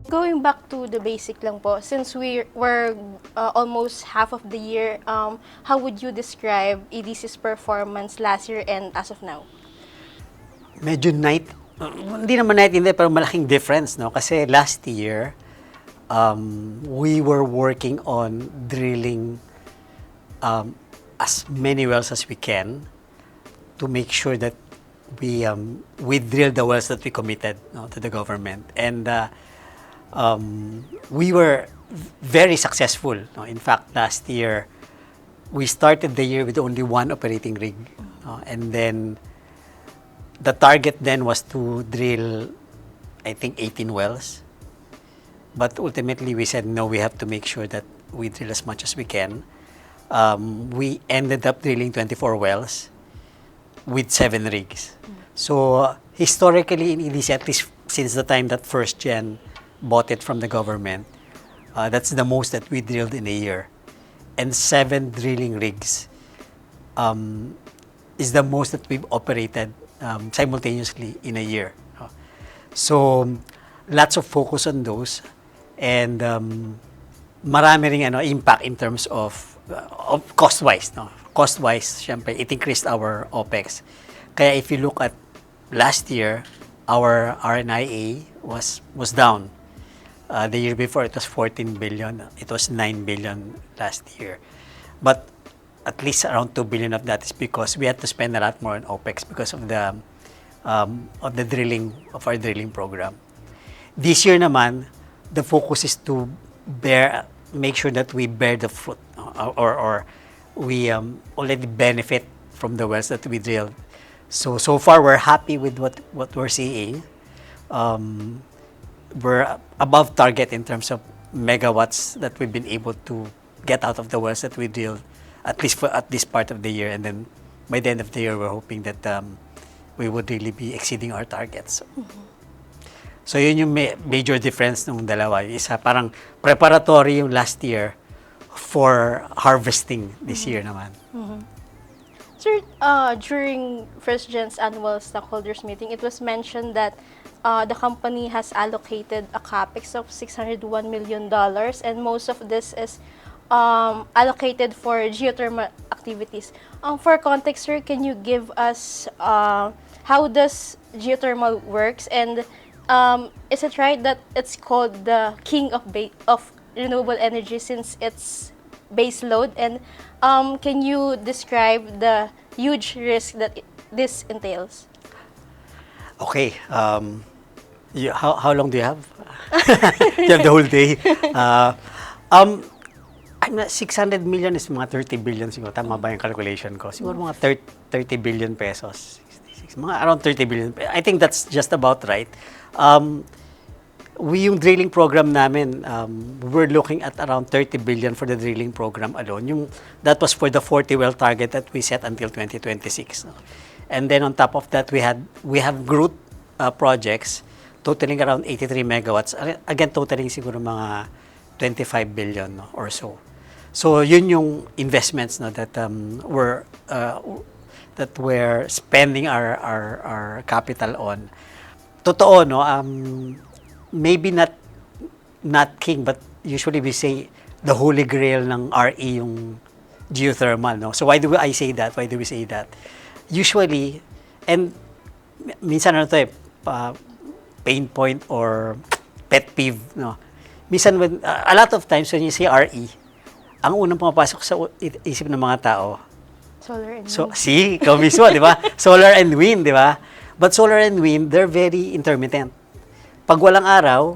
Going back to the basic lang po, since we're almost half of the year, how would you describe EDC's performance last year and as of now? Medyo hindi naman night hindi, pero malaking difference, no? Kasi last year, we were working on drilling as many wells as we can to make sure that we drill the wells that we committed, no, to the government. And we were very successful, no? In fact, last year, we started the year with only one operating rig. And then, the target then was to drill, I think, 18 wells. But ultimately, we said, no, we have to make sure that we drill as much as we can. We ended up drilling 24 wells with 7 rigs. So, historically in EDC, at least since the time that First Gen bought it from the government, that's the most that we drilled in a year. And 7 drilling rigs is the most that we've operated simultaneously in a year. So, lots of focus on those. And marami ring impact in terms of cost-wise. No? Cost-wise, syempre, it increased our OPEX. Kaya if you look at last year, our RNIA was down. The year before, it was 14 billion. It was 9 billion last year. But at least around 2 billion of that is because we had to spend a lot more on OPEX because of the drilling, of our drilling program. This year naman, the focus is to make sure that we bear the fruit, or we already benefit from the wells that we drilled. So far, we're happy with what we're seeing. We're above target in terms of megawatts that we've been able to get out of the wells that we drilled, at least at this part of the year. And then by the end of the year, we're hoping that we would really be exceeding our targets. So yun yung major difference ng dalawa. Yung isa parang preparatory yung last year for harvesting this year naman. Sir, during First Gen's annual stockholders meeting, it was mentioned that the company has allocated a capex of $601 million, and most of this is allocated for geothermal activities. For context, sir, can you give us how does geothermal works, and is it right that it's called the king of renewable energy since it's base load? And can you describe the huge risk that this entails? Okay. How long do you have? You have the whole day. I'm not, 600 million is mga 30 billion siguro. Tama ba yung calculation ko? Siguro mga 30 billion pesos. 66, mga around 30 billion. I think that's just about right. Yung drilling program namin, we're looking at around 30 billion for the drilling program alone. That was for the 40 well target that we set until 2026. And then on top of that, we have growth projects totaling around 83 megawatts. Again, totaling siguro mga 25 billion or so. So yun yung investments that we're spending our capital on. Totoo, no? Maybe not king, but usually we say the holy grail ng RE yung geothermal, no? So why do I say that? Why do we say that? Usually, and minsan pain point or pet peeve, no? Minsan when a lot of times when you say RE, ang unang pumapasok sa isip ng mga tao, Solar and so wind. see, ikaw mismo, di ba? Solar and wind, di ba? But solar and wind, they're very intermittent. Pag walang araw,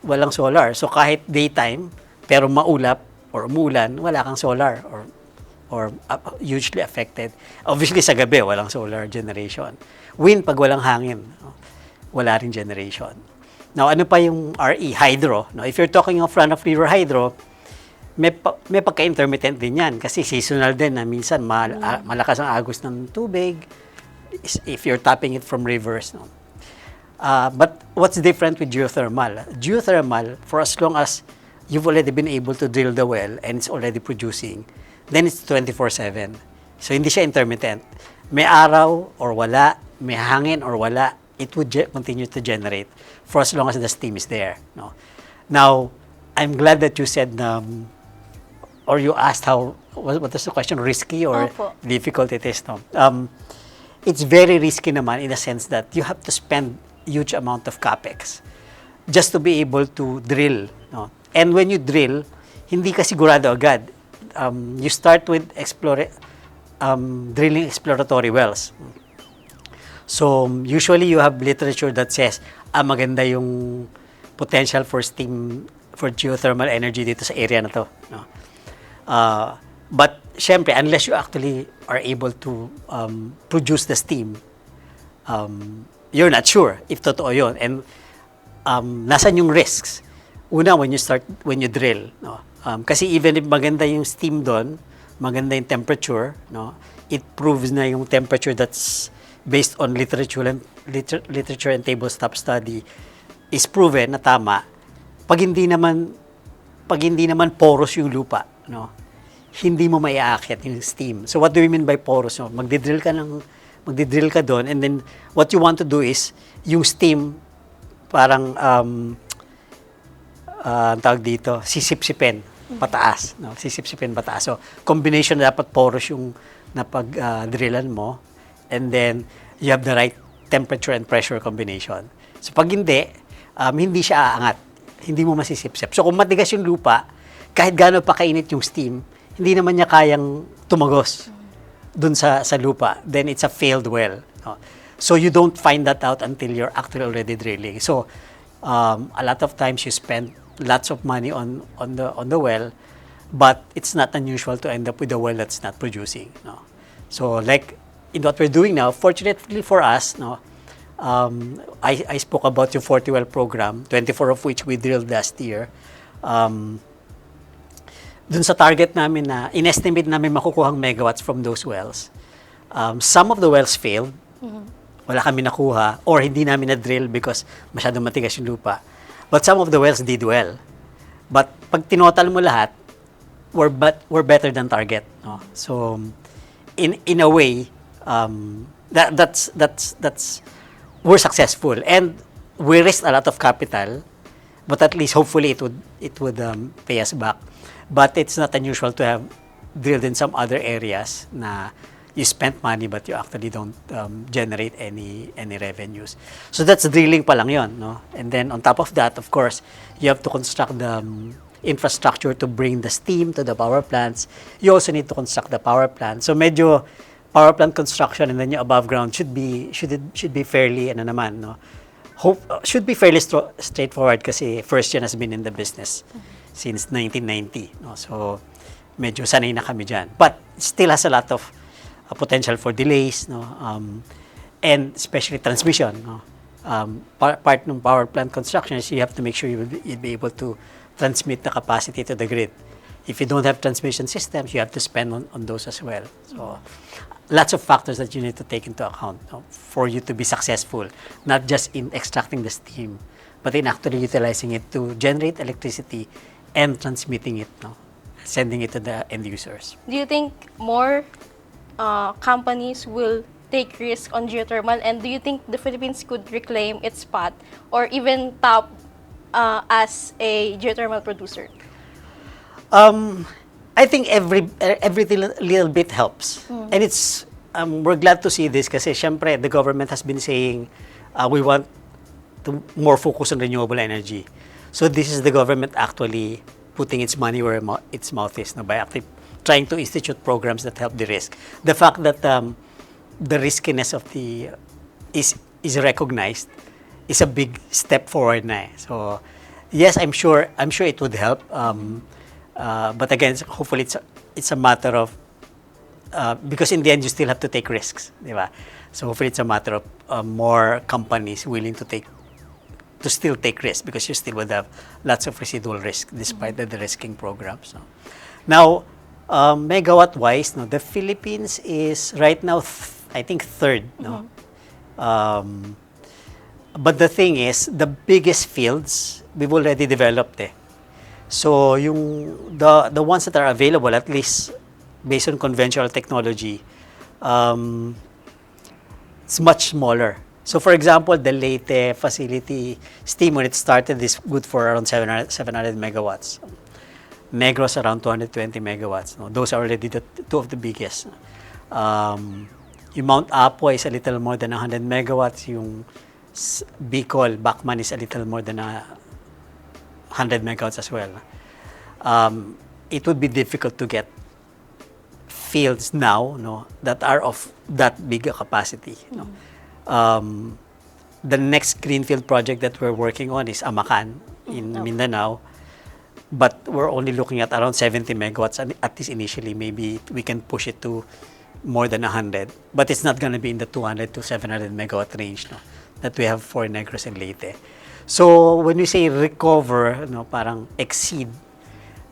walang solar. So kahit daytime, pero maulap or umulan, wala kang solar or hugely affected. Obviously sa gabi, walang solar generation. Wind, pag walang hangin, wala ring generation. Now, ano pa yung RE? Hydro. No? If you're talking of run-of-river hydro, may pagka-intermittent din yan kasi seasonal din na minsan malakas ang agos ng tubig if you're tapping it from rivers. No? But what's different with geothermal? Geothermal, for as long as you've already been able to drill the well and it's already producing, then it's 24/7. So hindi siya intermittent. May araw or wala, may hangin or wala, it would continue to generate for as long as the steam is there. No? Now, I'm glad that you said, or you asked how, what was the question, risky or Opo. difficult it is. No? It's very risky naman in the sense that you have to spend huge amount of capex just to be able to drill. No? And when you drill, hindi ka sigurado agad. You start with drilling exploratory wells. So, usually you have literature that says, maganda yung potential for steam, for geothermal energy dito sa area na to. No? But, syempre, unless you actually are able to produce the steam, you're not sure if totoo yun. And, nasan yung risks? Una, when you drill. No? Kasi even if maganda yung steam doon, maganda yung temperature, no? It proves na yung temperature that's based on literature and tabletop study is proven na tama. Pag hindi naman porous yung lupa, no? Hindi mo maiaakyat yung steam. So what do we mean by porous? No? Magdidrill ka doon, and then what you want to do is yung steam parang tawag dito, sisipsipin pataas, no? Sisipsipin pataas. So combination na dapat porous yung napag-drillan mo, and then you have the right temperature and pressure combination. So pag hindi siya aangat. Hindi mo masisipsip. So kung matigas yung lupa, kahit gaano pa kainit yung steam, hindi naman niya kayang tumagos dun sa lupa. Then it's a failed well. No? So you don't find that out until you're actually already drilling. So a lot of times you spend lots of money on the well, but it's not unusual to end up with a well that's not producing. No? So like in what we're doing now, fortunately for us, no, I spoke about yung 40 well program, 24 of which we drilled last year. Dun sa target namin na in-estimate namin makukuhang megawatts from those wells. Some of the wells failed. Wala kami nakuha or hindi namin na-drill because masyadong matigas yung lupa. But some of the wells did well. But pag tinotal mo lahat, we're better than target. No? So in a way, that's we're successful, and we raised a lot of capital, but at least hopefully it would pay us back. But it's not unusual to have drilled in some other areas na you spent money but you actually don't generate any revenues. So that's drilling pa lang yon, no? And then on top of that, of course, you have to construct the infrastructure to bring the steam to the power plants. You also need to construct the power plant. So medyo power plant construction and then yung above ground should be fairly should be fairly straightforward kasi First Gen has been in the business since 1990, no? So medyo sanay na kami diyan, but still has a lot of potential for delays, no? And especially transmission, no? Part ng power plant construction is you have to make sure you'd be able to transmit the capacity to the grid. If you don't have transmission systems, you have to spend on those as well. So lots of factors that you need to take into account, no, for you to be successful, not just in extracting the steam, but in actually utilizing it to generate electricity and transmitting it, no, sending it to the end users. Do you think more companies will take risk on geothermal, and do you think the Philippines could reclaim its spot or even top as a geothermal producer? I think every little bit helps. And it's we're glad to see this kasi syempre the government has been saying we want to more focus on renewable energy. So this is the government actually putting its money where its mouth is, no, by actually trying to institute programs that help the risk. The fact that the riskiness of the is recognized is a big step forward na. So yes, I'm sure it would help. But again, hopefully it's a matter of because in the end you still have to take risks, di ba? So hopefully it's a matter of more companies willing to still take risks, because you still would have lots of residual risk despite the de-risking programs. No? Now, megawatt wise, no, the Philippines is right now I think third, no. But the thing is, the biggest fields we've already developed. So yung the ones that are available, at least based on conventional technology, it's much smaller. So for example, the Leyte facility steam, when it started, is good for around 700 megawatts. Negros around 220 megawatts. No? Those are already the two of the biggest. Yung Mount Apo is a little more than 100 megawatts. Yung Bicol, Bacman is a little more than 100 megawatts as well. It would be difficult to get fields now, no, that are of that big a capacity. No? The next greenfield project that we're working on is Amacan in Mindanao, but we're only looking at around 70 megawatts at least initially. Maybe we can push it to more than 100, but it's not going to be in the 200 to 700 megawatt range, no, that we have for Negros and Leyte. So when we say recover, no, parang exceed,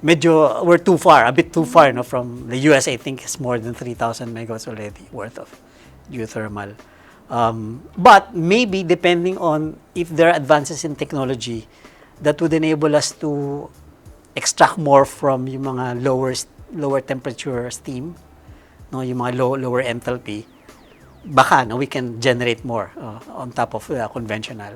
medyo we're too far, a bit too far, no, from the US. I think it's more than 3,000 megawatts already worth of geothermal. But maybe depending on if there are advances in technology that would enable us to extract more from yung mga lower temperature steam, no, yung mga lower enthalpy, baka no, we can generate more on top of conventional.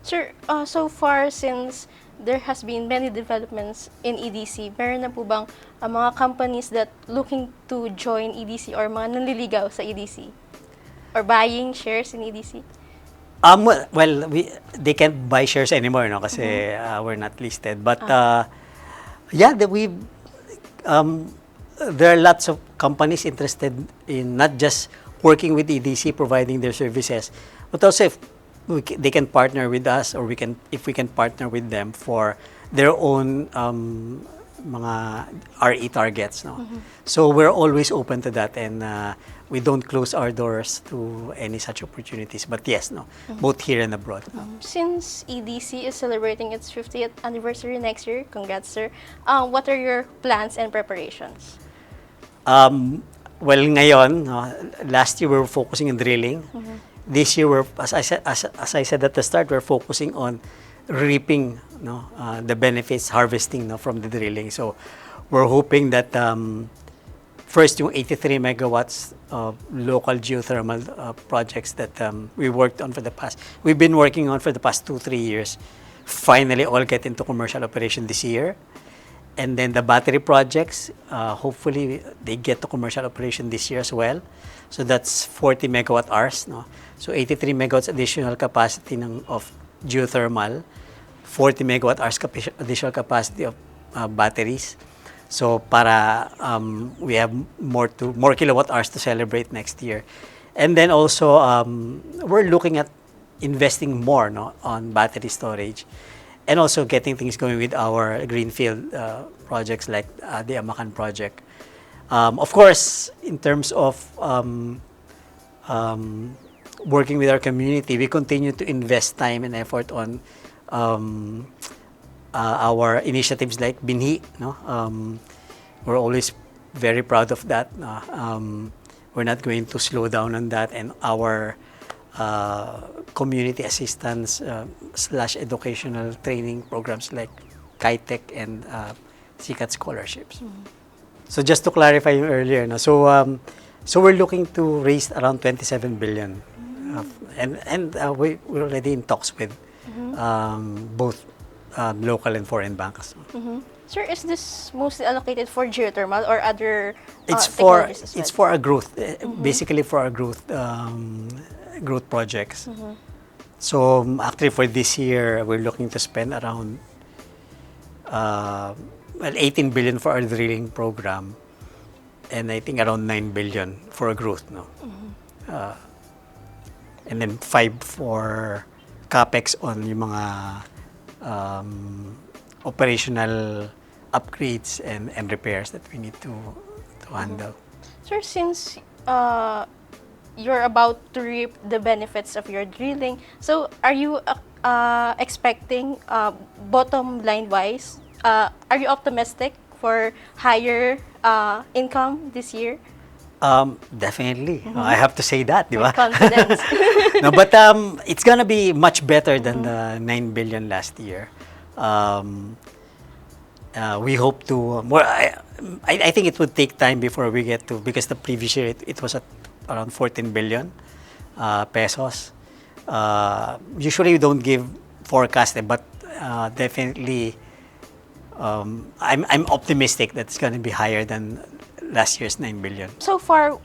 Sir, so far since there has been many developments in EDC, meron na po bang mga companies that looking to join EDC or mga nanliligaw sa EDC? Or buying shares in EDC? Well, they can't buy shares anymore, no, kasi we're not listed. But yeah, there are lots of companies interested in not just working with EDC, providing their services, but also if they can partner with us, or if we can partner with them for their own mga RE targets. No? So we're always open to that, and we don't close our doors to any such opportunities. But yes, no, both here and abroad. Since EDC is celebrating its 50th anniversary next year, congrats, sir. What are your plans and preparations? Well, ngayon, last year we were focusing on drilling. This year, as I said at the start, we're focusing on reaping, no, the benefits, harvesting, no, from the drilling. So we're hoping that first yung 83 megawatts of local geothermal projects that we've been working on for the past 2-3 years, finally all get into commercial operation this year. And then the battery projects, hopefully they get to commercial operation this year as well. So that's 40 megawatt hours. No? So 83 megawatts additional capacity of geothermal, 40 megawatt hours additional capacity of batteries. So para we have more kilowatt hours to celebrate next year. And then also we're looking at investing more, no, on battery storage, and also getting things going with our greenfield projects like the Amacan project. Of course, in terms of working with our community, we continue to invest time and effort on our initiatives like Binhi. No? We're always very proud of that. We're not going to slow down on that, and our community assistance / educational training programs like KaiTech and SICAT scholarships. So just to clarify earlier, no? So we're looking to raise around 27 billion, and we're already in talks with both local and foreign banks. Sir, is this mostly allocated for geothermal or other It's technologies as well? it's for our growth, basically for our growth projects. So actually for this year, we're looking to spend around 18 billion for our drilling program, and I think around 9 billion for our growth. No? And then 5 for capex on yung mga operational upgrades and repairs that we need to handle. Sir, since you're about to reap the benefits of your drilling, so are you expecting bottom line wise, are you optimistic for higher income this year? Definitely. I have to say that, di ba? With confidence. No, but it's gonna be much better than the 9 billion last year. We hope to more. I think it would take time before we get to, because the previous year it was at around 14 billion pesos. Usually we don't give forecast, but definitely I'm optimistic that it's going to be higher than last year's 9 billion. So far,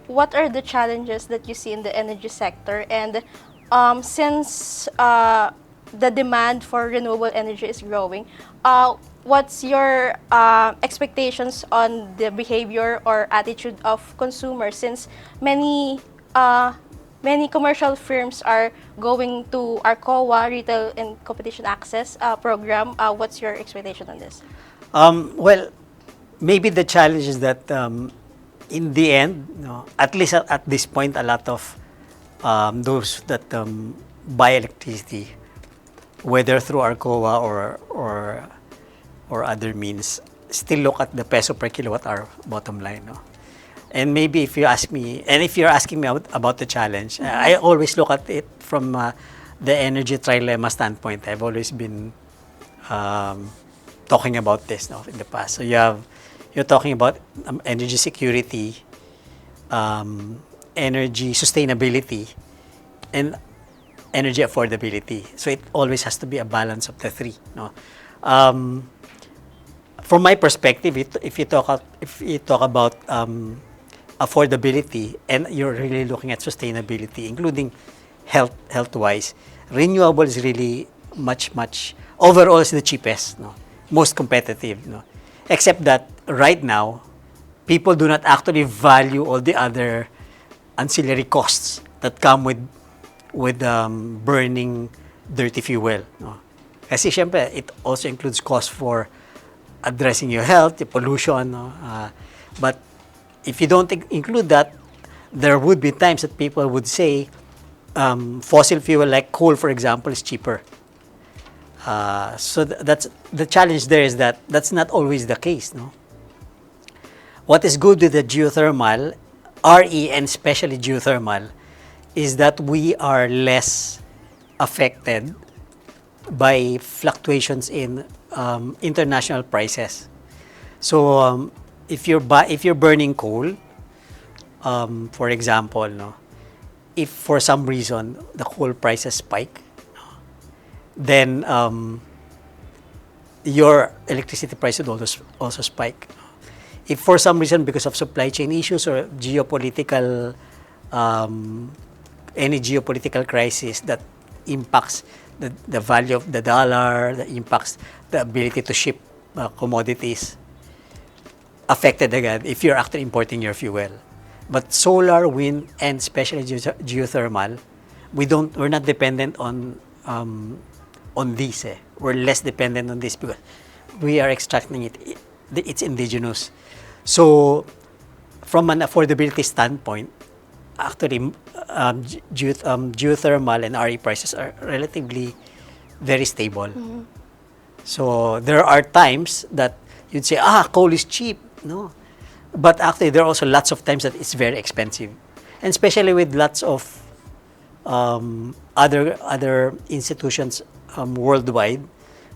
what are the challenges that you see in the energy sector? And since the demand for renewable energy is growing, what's your expectations on the behavior or attitude of consumers? Since many commercial firms are going to our COA, Retail and Competition Access program. What's your expectation on this? Well, maybe the challenge is that in the end, at least at this point, a lot of those that buy electricity, whether through our COA or other means, still look at the peso per kilowatt hour bottom line. No? And maybe if you ask me, and if you're asking me about the challenge, I always look at it from the energy trilemma standpoint. I've always been talking about this in the past. So you're talking about energy security, energy sustainability, and energy affordability. So it always has to be a balance of the three. No? From my perspective, if you talk about affordability and you're really looking at sustainability, including health-wise, renewable is really much overall is the cheapest, most competitive. Except that right now, people do not actually value all the other ancillary costs that come with burning dirty fuel. Kasi syempre, it also includes costs for addressing your health, the pollution. But if you don't include that, there would be times that people would say fossil fuel like coal, for example, is cheaper. So that's the challenge there, is that that's not always the case. What is good with the geothermal, RE and especially geothermal, is that we are less affected by fluctuations in international prices. So if you're burning coal, for example, if for some reason the coal prices spike, then your electricity price would also spike. If for some reason, because of supply chain issues or geopolitical any geopolitical crisis that impacts the value of the dollar, that impacts the ability to ship commodities, affected again if you're actually importing your fuel. But solar, wind, and especially geothermal, we're not dependent on these. We're less dependent on this because we are extracting it. It's indigenous. So from an affordability standpoint, actually geothermal and RE prices are relatively very stable. Mm-hmm. So there are times that you'd say, coal is cheap. No. But actually, there are also lots of times that it's very expensive. And especially with lots of other institutions worldwide,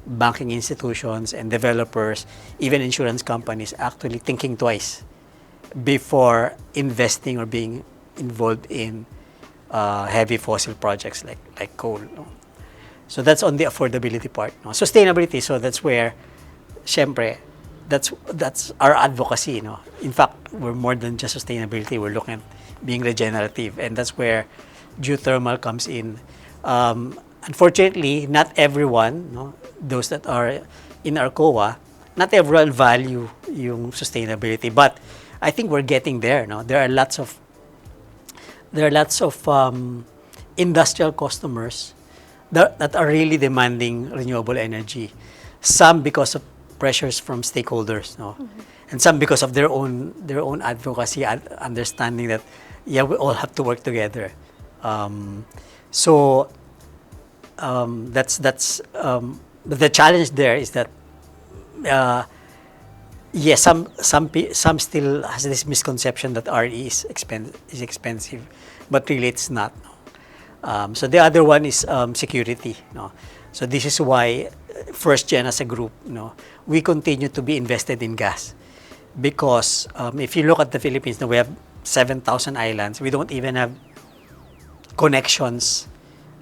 banking institutions and developers, even insurance companies, actually thinking twice before investing or being involved in heavy fossil projects like coal. So that's on the affordability part. Sustainability, so that's where, syempre, that's our advocacy. In fact, we're more than just sustainability. We're looking at being regenerative, and that's where geothermal comes in. Unfortunately, not everyone, those that are in our COA, not everyone value yung sustainability. But I think we're getting there. There are lots of industrial customers that are really demanding renewable energy. Some because of pressures from stakeholders, mm-hmm. and some because of their own advocacy, understanding that we all have to work together. So that's the challenge there is that some still has this misconception that RE is expensive, but really it's not. So the other one is security. So this is why First Gen as a group, we continue to be invested in gas, because if you look at the Philippines, we have 7,000 islands. We don't even have connections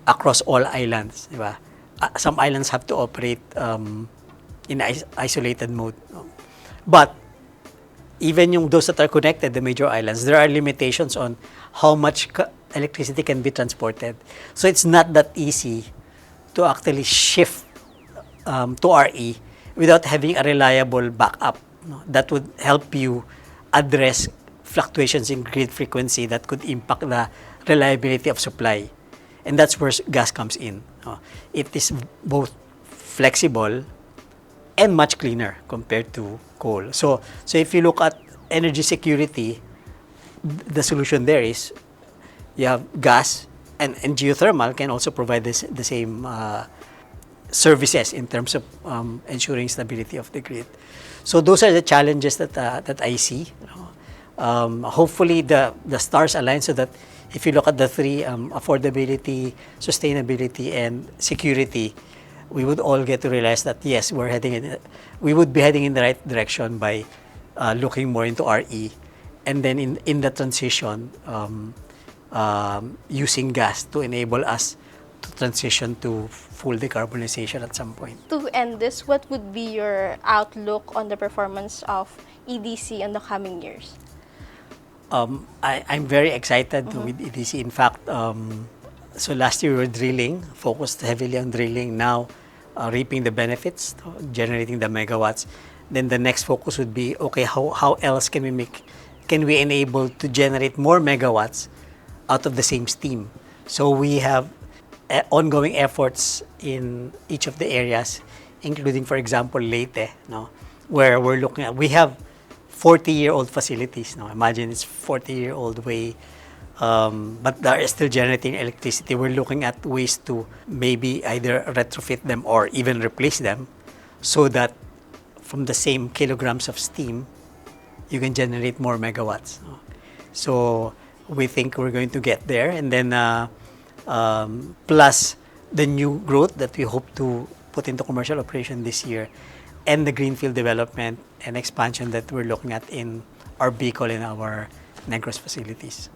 across all islands, di ba? Some islands have to operate in isolated mode. No? But even yung those that are connected, the major islands, there are limitations on how much electricity can be transported. So it's not that easy to actually shift to RE without having a reliable backup, no? That would help you address fluctuations in grid frequency that could impact the reliability of supply. And that's where gas comes in. No? It is both flexible and much cleaner compared to coal. So if you look at energy security, the solution there is you have gas, and geothermal can also provide the same services in terms of ensuring stability of the grid. So those are the challenges that I see. Hopefully the stars align so that if you look at the three, affordability, sustainability, and security, we would all get to realize that yes, we would be heading in the right direction by looking more into RE, and then in the transition, using gas to enable us to transition to full decarbonization at some point. To end this, what would be your outlook on the performance of EDC in the coming years? I'm very excited with EDC. In fact, so last year we were drilling, focused heavily on drilling. Now, reaping the benefits, generating the megawatts. Then the next focus would be, okay, how else can we enable to generate more megawatts out of the same steam? So we have ongoing efforts in each of the areas, including, for example, Leyte, no, where we're looking at, we have 40-year-old facilities. Now, imagine it's 40-year-old way, but they are still generating electricity. We're looking at ways to maybe either retrofit them or even replace them so that from the same kilograms of steam, you can generate more megawatts. So we think we're going to get there. And then plus the new growth that we hope to put into commercial operation this year, and the greenfield development and expansion that we're looking at in our Bicol and our Negros facilities.